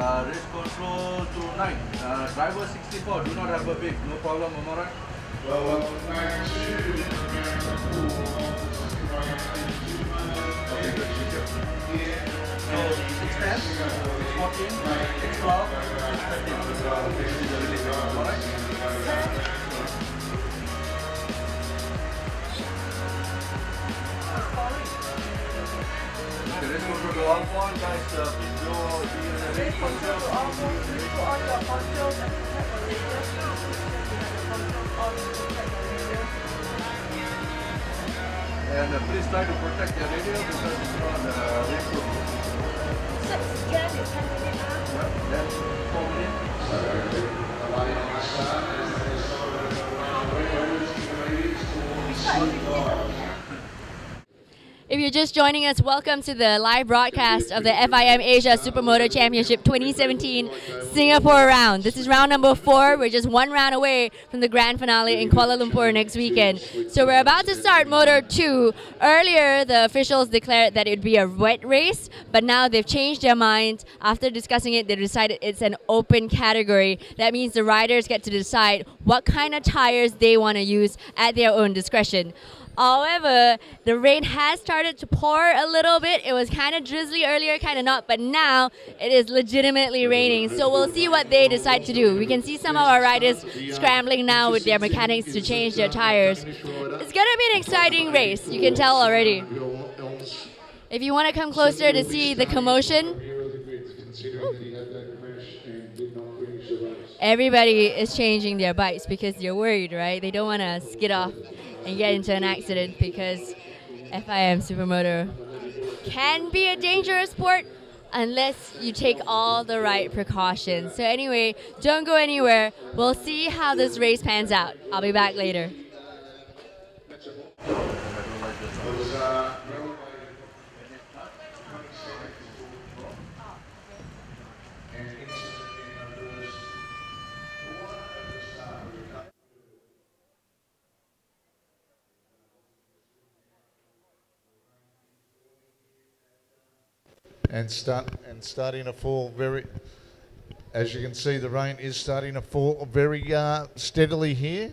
Race control to 9. Driver 64, do not have a big, no problem, am I right? Okay, good, thank you. So 610, 614, 612, 613. Am I right? Okay, let's go to the all point, guys. Please go be in the race control. Put on your ponchos and protect the radius. And please try to protect the radio because it's not race proof. 6 can is 10 minutes now. Then 4 minutes. If you're just joining us, welcome to the live broadcast of the FIM Asia Supermoto Championship 2017 Singapore round. This is round number 4. We're just one round away from the grand finale in Kuala Lumpur next weekend. So we're about to start Moto 2. Earlier, the officials declared that it would be a wet race, but now they've changed their minds. After discussing it, they decided it's an open category. That means the riders get to decide what kind of tires they want to use at their own discretion. However, the rain has started to pour a little bit. It was kind of drizzly earlier, kind of not, but now it is legitimately raining. So we'll see what they decide to do. We can see some of our riders scrambling now with their mechanics to change their tires. It's going to be an exciting race, you can tell already. If you want to come closer to see the commotion, everybody is changing their bikes because they're worried, right? They don't want to skid off and get into an accident because FIM Supermoto can be a dangerous sport unless you take all the right precautions. So anyway, don't go anywhere. We'll see how this race pans out. I'll be back later. And starting to fall very, as you can see, the rain is starting to fall very steadily here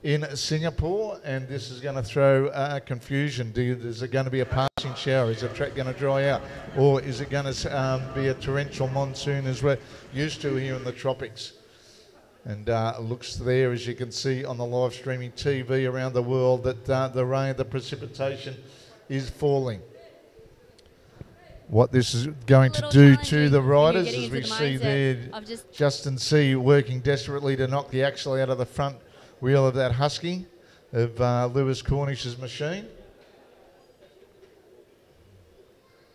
in Singapore, and this is going to throw confusion. Is it going to be a passing shower? Is the track going to dry out? Or is it going to be a torrential monsoon as we're used to here in the tropics? And it looks there, as you can see on the live streaming TV around the world, that the rain, the precipitation is falling. What this is going to do to the riders, as we see there, Justin C working desperately to knock the axle out of the front wheel of that Husky of Lewis Cornish's machine.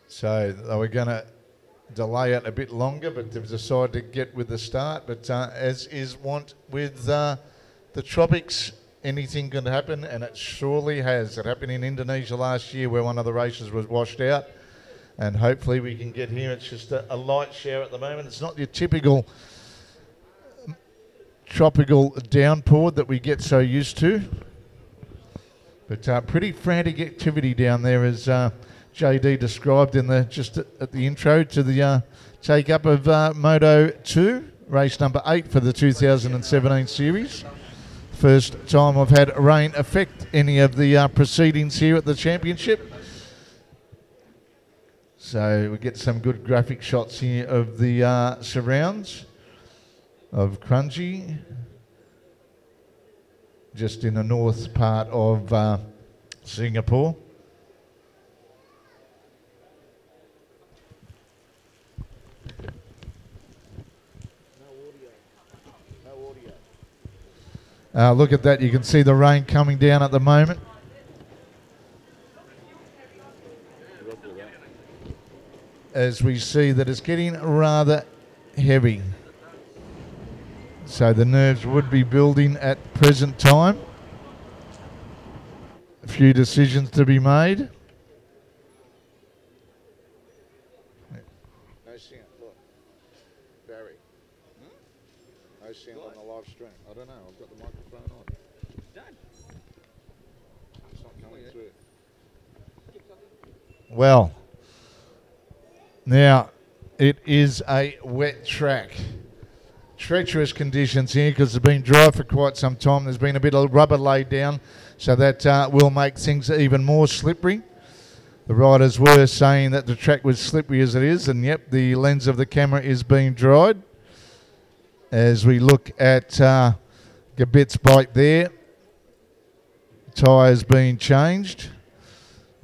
So they were going to delay it a bit longer, but they've decided to get with the start. But as is wont with the tropics, anything can happen, and it surely has. It happened in Indonesia last year where one of the races was washed out. And hopefully we can get here. It's just a light shower at the moment. It's not your typical tropical downpour that we get so used to. But pretty frantic activity down there, as JD described in just at the intro to the take-up of Moto 2, race number 8 for the 2017 series. First time I've had rain affect any of the proceedings here at the championship. So we get some good graphic shots here of the surrounds of KRANJI, just in the north part of Singapore. Look at that, you can see the rain coming down at the moment. As we see that it's getting rather heavy. So the nerves would be building at present time. A few decisions to be made. No sound, look. Barry. No sound on the live stream. I don't know, I've got the microphone on. Done. It's not coming through. Well. Now, It is a wet track. Treacherous conditions here because it's been dry for quite some time. There's been a bit of rubber laid down, so that will make things even more slippery. The riders were saying that the track was slippery as it is, and yep, the lens of the camera is being dried. As we look at Gabit's bike there, tyres being changed.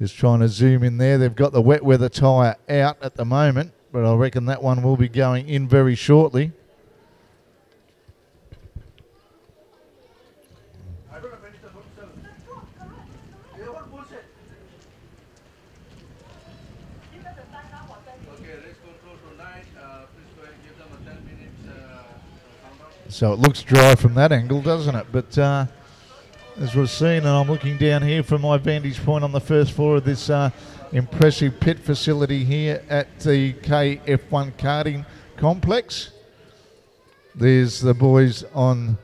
Just trying to zoom in there. They've got the wet weather tyre out at the moment, but I reckon that one will be going in very shortly. So it looks dry from that angle, doesn't it? But as we've seen, and I'm looking down here from my vantage point on the first floor of this impressive pit facility here at the KF1 karting complex. There's the boys on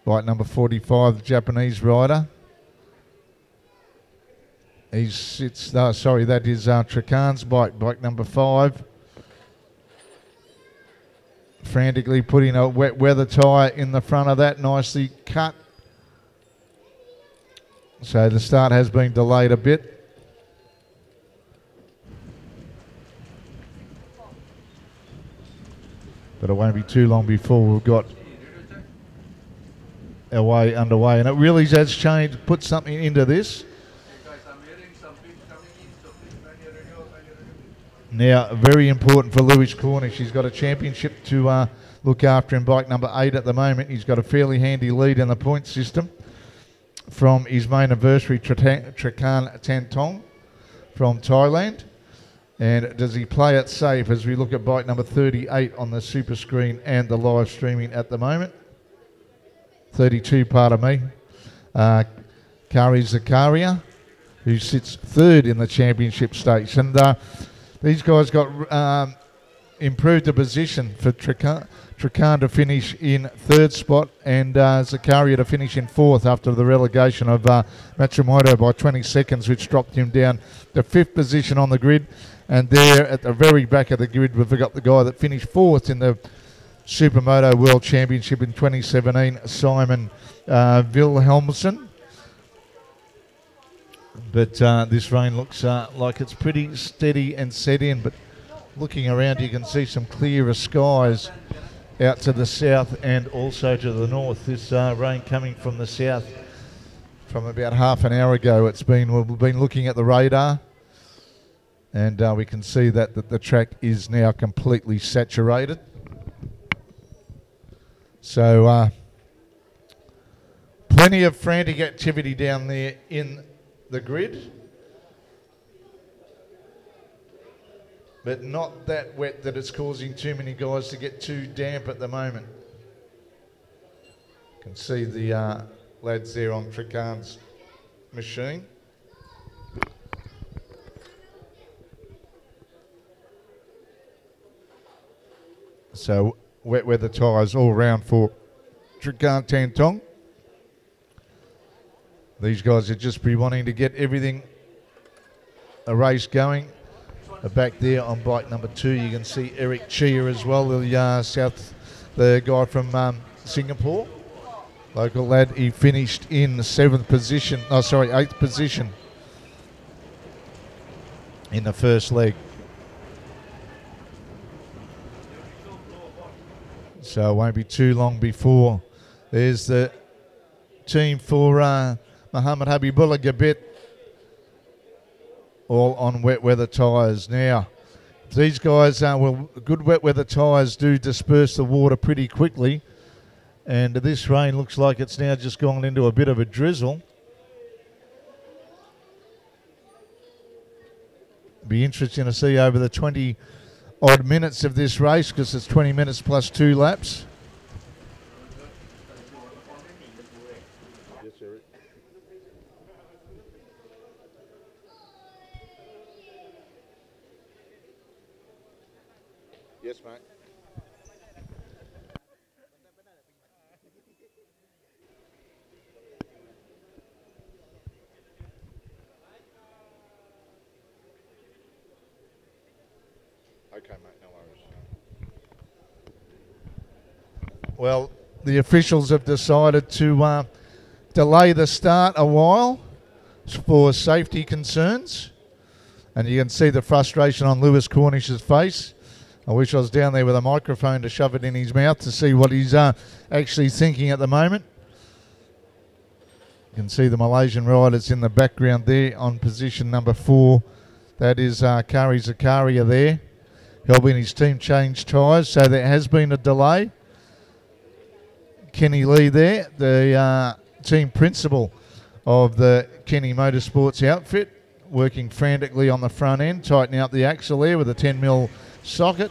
bike number 45, the Japanese rider. He sits, sorry, that is Trakan's bike, bike number 5. Frantically putting a wet weather tyre in the front of that, nicely cut. So the start has been delayed a bit. But it won't be too long before we've got our way underway. And it really has changed, put something into this. Now, very important for Lewis Cornish. He's got a championship to look after in bike number 8 at the moment. He's got a fairly handy lead in the point system from his main adversary, Trakan Tantong from Thailand. And does he play it safe as we look at bike number 38 on the super screen and the live streaming at the moment? 32, pardon me. Kari Zakaria, who sits 3rd in the championship stakes. And these guys got improved the position for Trakan to finish in 3rd spot and Zakaria to finish in 4th after the relegation of Matsumoto by 20 seconds, which dropped him down to 5th position on the grid. And there at the very back of the grid, we've got the guy that finished 4th in the Supermoto World Championship in 2017, Simon Wilhelmsen. But this rain looks like it's pretty steady and set in. But looking around, you can see some clearer skies out to the south and also to the north. This rain coming from the south from about half an hour ago. We've been looking at the radar, and we can see that the track is now completely saturated. So plenty of frantic activity down there in the grid, but not that wet that it's causing too many guys to get too damp at the moment. You can see the lads there on Trakan's machine. So wet weather tyres all round for Trakan Tantong. These guys would just be wanting to get everything, a race going. Back there on bike number 2, you can see Eric Chia as well, the guy from Singapore. Local lad, he finished in the 8th position in the first leg. So it won't be too long before there's the team for Muhammad Habibullah Gabit, all on wet weather tyres. Now, these guys, good wet weather tyres do disperse the water pretty quickly, and this rain looks like it's now just gone into a bit of a drizzle. Be interesting to see over the 20 odd minutes of this race, because it's 20 minutes plus 2 laps. Yes, mate. Okay, mate, no worries. Well, the officials have decided to delay the start a while for safety concerns. And you can see the frustration on Lewis Cornish's face. I wish I was down there with a microphone to shove it in his mouth to see what he's actually thinking at the moment. You can see the Malaysian riders in the background there on position number 4. That is Kari Zakaria there, helping his team change tyres. So there has been a delay. Kenny Lee there, the team principal of the Kenny Motorsports outfit, working frantically on the front end, tightening up the axle there with a 10mm socket.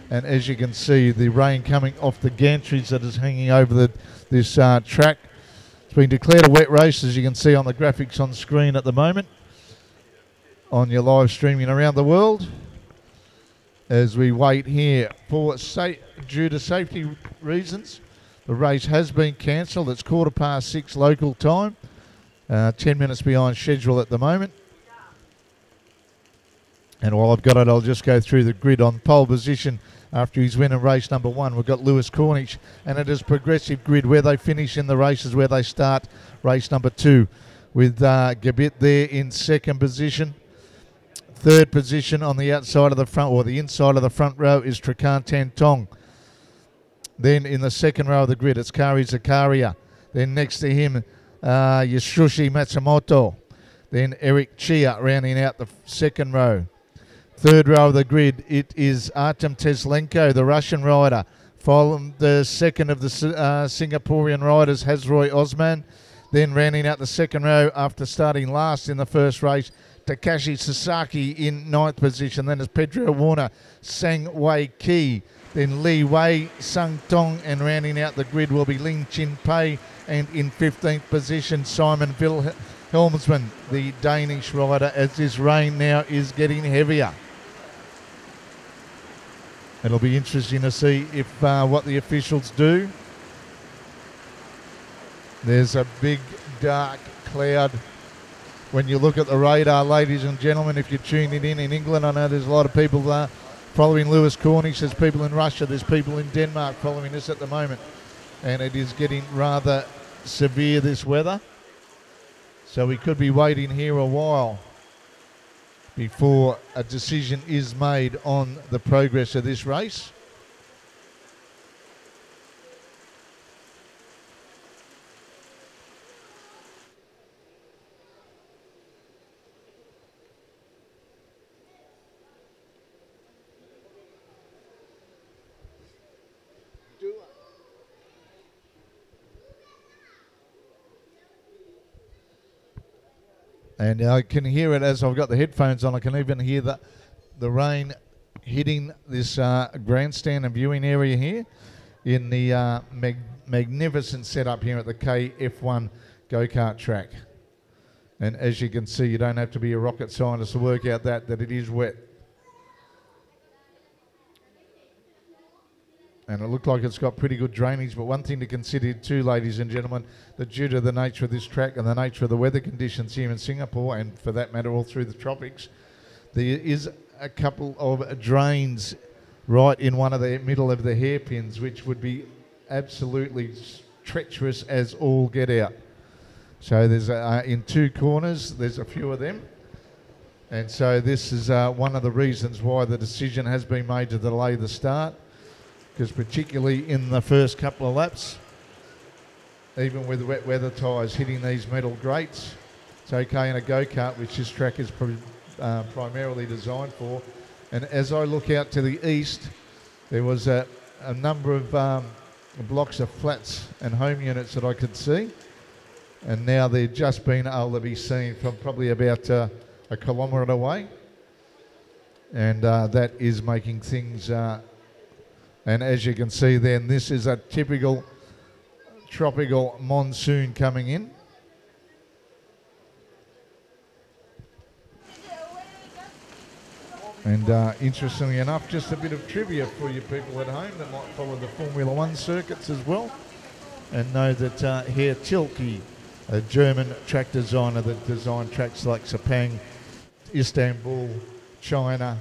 And as you can see, the rain coming off the gantries that is hanging over this track. It's been declared a wet race, as you can see on the graphics on screen at the moment, on your live streaming around the world. As we wait here for, due to safety reasons, the race has been cancelled. It's 6:15 local time, 10 minutes behind schedule at the moment. And while I've got it, I'll just go through the grid. On pole position after his win in race number 1, we've got Lewis Cornish, and it is progressive grid. Where they finish in the races, where they start race number 2, with Gabit there in second position. Third position on the outside of the front, or the inside of the front row, is Trakan Tantong. Then in the second row of the grid, it's Kari Zakaria. Then next to him, Yasushi Matsumoto. Then Eric Chia rounding out the second row. Third row of the grid, it is Artem Teslenko, the Russian rider. Following the second of the Singaporean riders, Hazroy Osman. Then rounding out the second row after starting last in the first race, Takashi Sasaki in 9th position. Then it's Pedro Warner, Sang Wei Ki. Then Li Wei, Sung Tong, and rounding out the grid will be Ling Chin Pei. And in 15th position, Simon Wilhelmsman, the Danish rider, as this rain now is getting heavier. It'll be interesting to see if what the officials do. There's a big dark cloud when you look at the radar, ladies and gentlemen. If you're tuning in England, I know there's a lot of people following Lewis Cornish. There's people in Russia, there's people in Denmark following this at the moment. And it is getting rather severe, this weather. So we could be waiting here a while before a decision is made on the progress of this race. And I can hear it as I've got the headphones on. I can even hear the rain hitting this grandstand and viewing area here in the magnificent setup here at the KF1 go-kart track. And as you can see, you don't have to be a rocket scientist to work out that it is wet. And it looked like it's got pretty good drainage, but one thing to consider too, ladies and gentlemen, that due to the nature of this track and the nature of the weather conditions here in Singapore, and for that matter all through the tropics, there is a couple of drains right in one of the middle of the hairpins, which would be absolutely treacherous as all get out. So there's in 2 corners, there's a few of them. And so this is one of the reasons why the decision has been made to delay the start. Because particularly in the first couple of laps, even with wet weather tyres hitting these metal grates, it's okay in a go-kart, which this track is primarily designed for. And as I look out to the east, there was a number of blocks of flats and home units that I could see. And now they're just being able to be seen from probably about a kilometre away. And that is making things... And as you can see then, this is a typical tropical monsoon coming in. And interestingly enough, just a bit of trivia for you people at home that might follow the Formula One circuits as well, and know that Herr Tilke, a German track designer that designed tracks like Sepang, Istanbul, China,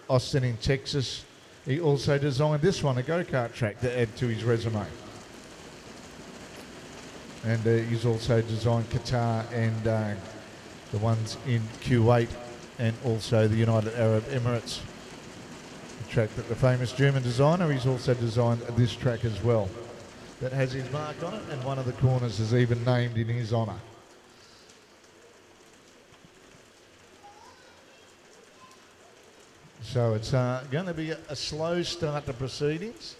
Austin in Texas. He also designed this one, a go-kart track, to add to his resume. And he's also designed Qatar and the ones in Kuwait and also the United Arab Emirates. The track that the famous German designer, he's also designed this track as well. That has his mark on it, and one of the corners is even named in his honour. So it's going to be a slow start to proceedings.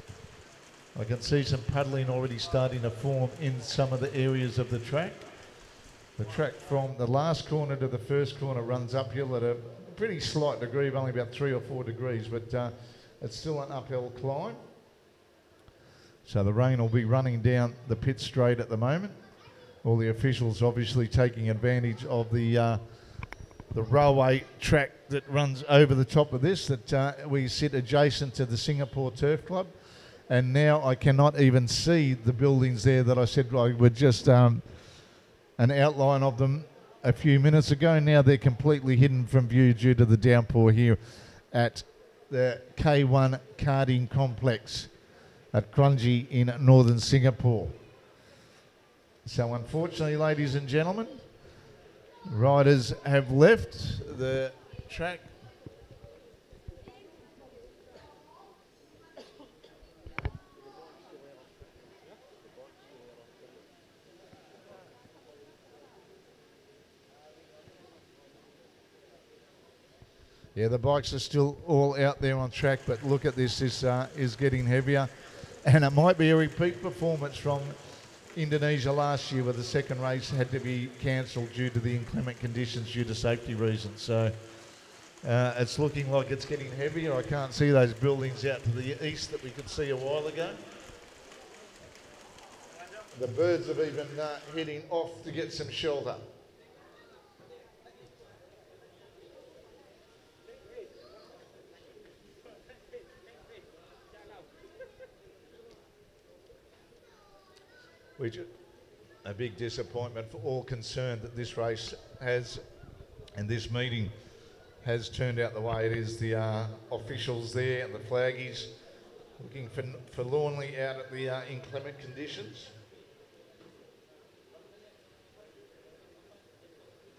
I can see some puddling already starting to form in some of the areas of the track. The track from the last corner to the first corner runs uphill at a pretty slight degree of only about 3 or 4 degrees, but it's still an uphill climb. So the rain will be running down the pit straight at the moment. All the officials obviously taking advantage of the railway track that runs over the top of this, that we sit adjacent to the Singapore Turf Club. And now I cannot even see the buildings there that I said were just an outline of them a few minutes ago. Now they're completely hidden from view due to the downpour here at the K1 karting complex at KRANJI in northern Singapore. So unfortunately, ladies and gentlemen, riders have left the track. Yeah, the bikes are still all out there on track, but look at this, this is getting heavier. And it might be a repeat performance from Indonesia last year, where the second race had to be cancelled due to the inclement conditions due to safety reasons. So it's looking like it's getting heavier. I can't see those buildings out to the east that we could see a while ago. The birds have even heading off to get some shelter. Which a big disappointment for all concerned that this race has, and this meeting has turned out the way it is. The officials there and the flaggies looking forlornly out at the inclement conditions.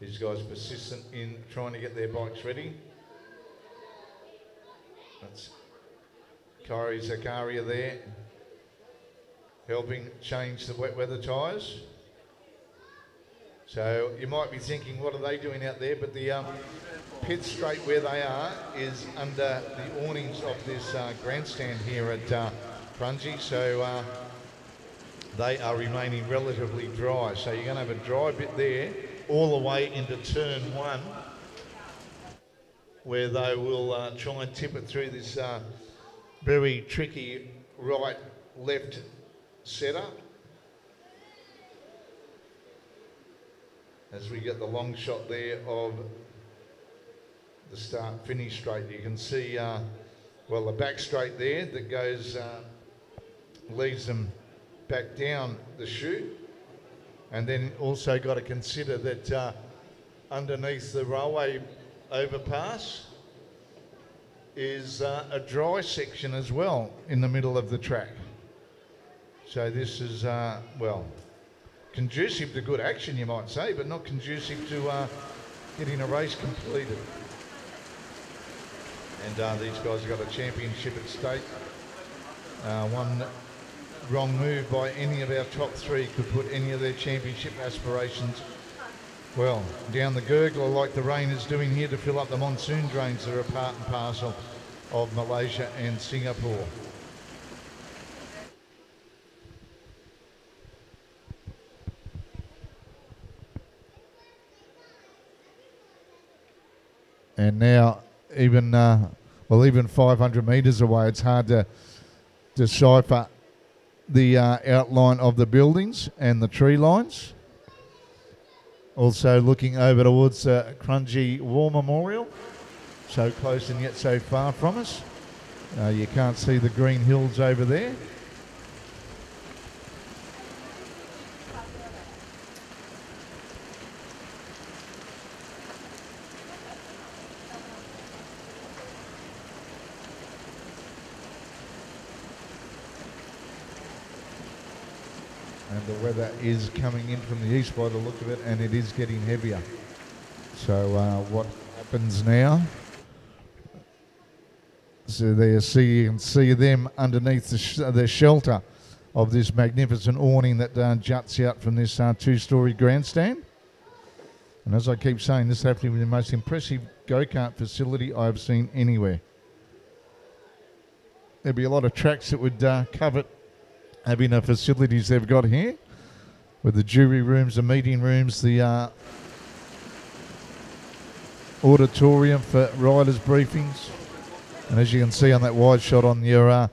These guys persistent in trying to get their bikes ready. That's Kyrie Zakaria there, helping change the wet weather tyres. So you might be thinking, what are they doing out there? But the pit straight where they are is under the awnings of this grandstand here at KRANJI. So they are remaining relatively dry. So you're going to have a dry bit there all the way into turn 1, where they will try and tip it through this very tricky right-left setup. As we get the long shot there of the start-finish straight, you can see, well, the back straight there that goes, leads them back down the chute. And then also got to consider that underneath the railway overpass is a dry section as well in the middle of the track. So this is, well, conducive to good action, you might say, but not conducive to getting a race completed. And these guys have got a championship at stake. One wrong move by any of our top 3 could put any of their championship aspirations, well, down the gurgler, like the rain is doing here to fill up the monsoon drains that are part and parcel of Malaysia and Singapore. And now, even well, even 500 metres away, it's hard to decipher the outline of the buildings and the tree lines. Also looking over towards KRANJI War Memorial, so close and yet so far from us. You can't see the green hills over there. And the weather is coming in from the east by the look of it, and it is getting heavier. So what happens now? So there you can see them underneath the shelter of this magnificent awning that juts out from this two-storey grandstand. And as I keep saying, this is happening with the most impressive go-kart facility I've seen anywhere. There'd be a lot of tracks that would covet having the facilities they've got here, with the jury rooms, the meeting rooms, the auditorium for riders' briefings. And as you can see on that wide shot on your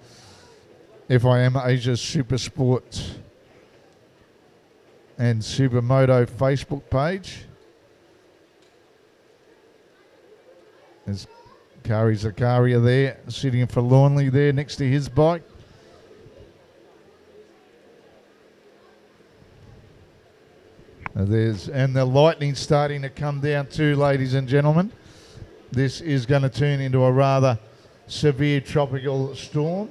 FIM Asia Super Sport and Supermoto Facebook page, there's Kari Zakaria there, sitting forlornly there next to his bike. And the lightning's starting to come down too, ladies and gentlemen. This is going to turn into a rather severe tropical storm.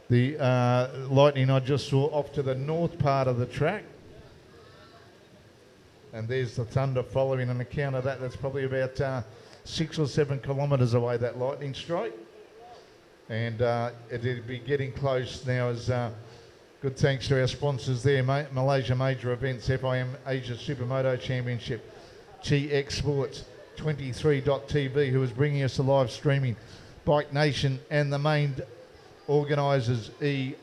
The lightning I just saw off to the north part of the track. And there's the thunder following on account of that. That's probably about 6 or 7 kilometres away, that lightning strike. And it'll be getting close now as good thanks to our sponsors there, Malaysia Major Events, FIM Asia Supermoto Championship, GX Sports, 23.tv, who is bringing us the live streaming, Bike Nation, and the main organisers, E+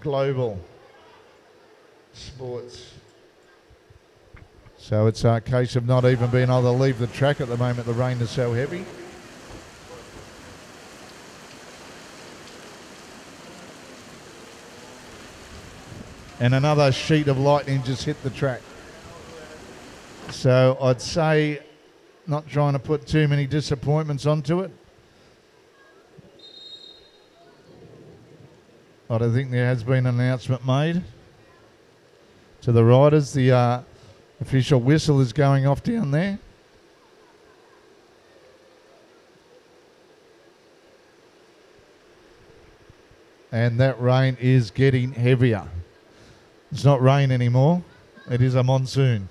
Global Sports. So it's a case of not even being able to leave the track at the moment. The rain is so heavy. And another sheet of lightning just hit the track. So I'd say not trying to put too many disappointments onto it. I don't think there has been an announcement made to the riders. The official whistle is going off down there. And that rain is getting heavier. It's not rain anymore. It is a monsoon.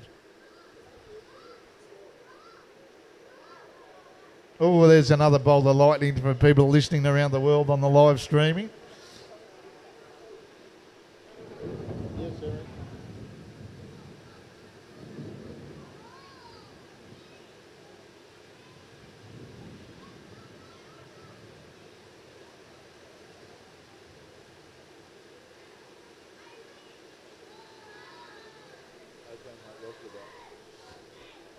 Oh, there's another bolt of lightning for people listening around the world on the live streaming. Yes, sir.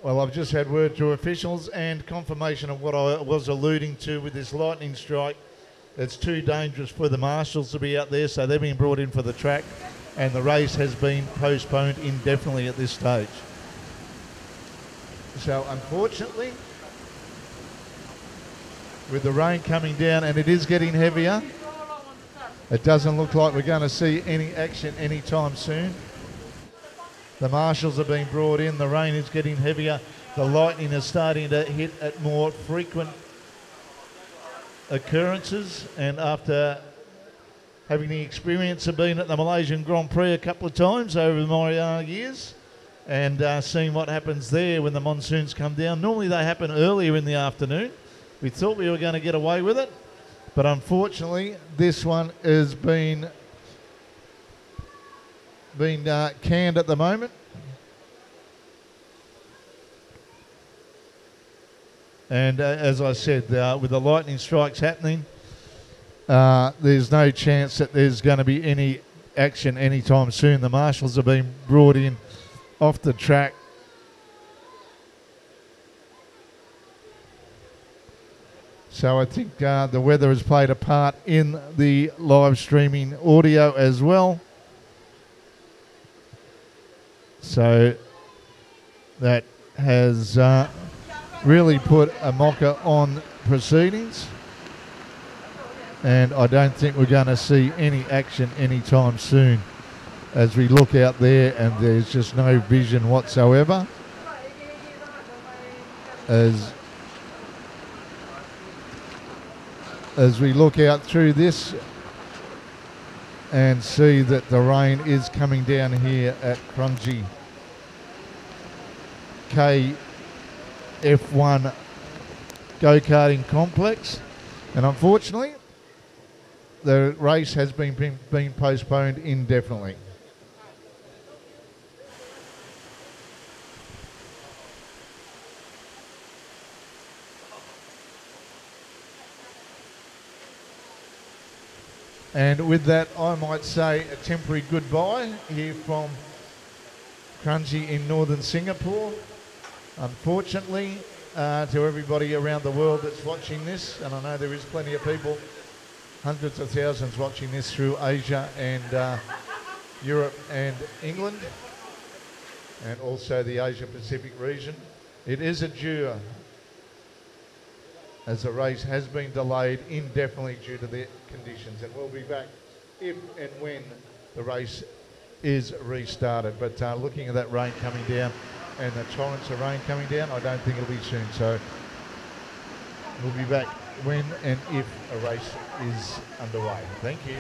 Well, I've just had word to officials and confirmation of what I was alluding to with this lightning strike. It's too dangerous for the marshals to be out there, so they've been brought in for the track, and the race has been postponed indefinitely at this stage. So unfortunately, with the rain coming down, and it is getting heavier, it doesn't look like we're going to see any action anytime soon. The marshals are being brought in, the rain is getting heavier, the lightning is starting to hit at more frequent occurrences, and after having the experience of being at the Malaysian Grand Prix a couple of times over my years, and seeing what happens there when the monsoons come down. Normally they happen earlier in the afternoon. We thought we were going to get away with it, but unfortunately this one has been canned at the moment. And as I said, with the lightning strikes happening, there's no chance that there's going to be any action anytime soon. The marshals have been brought in off the track. So I think the weather has played a part in the live streaming audio as well. So that has really put a mocker on proceedings, and I don't think we're going to see any action anytime soon as we look out there, and there's just no vision whatsoever as we look out through this, and see that the rain is coming down here at KRANJI KF1 go-karting complex, and unfortunately the race has been postponed indefinitely. And with that, I might say a temporary goodbye here from KRANJI in northern Singapore. Unfortunately, to everybody around the world that's watching this, and I know there is plenty of people, hundreds of thousands watching this through Asia and Europe and England, and also the Asia Pacific region. It is adieu, as the race has been delayed indefinitely due to the conditions, and we'll be back if and when the race is restarted. But looking at that rain coming down and the torrents of rain coming down, I don't think it'll be soon. So we'll be back when and if a race is underway. Thank you.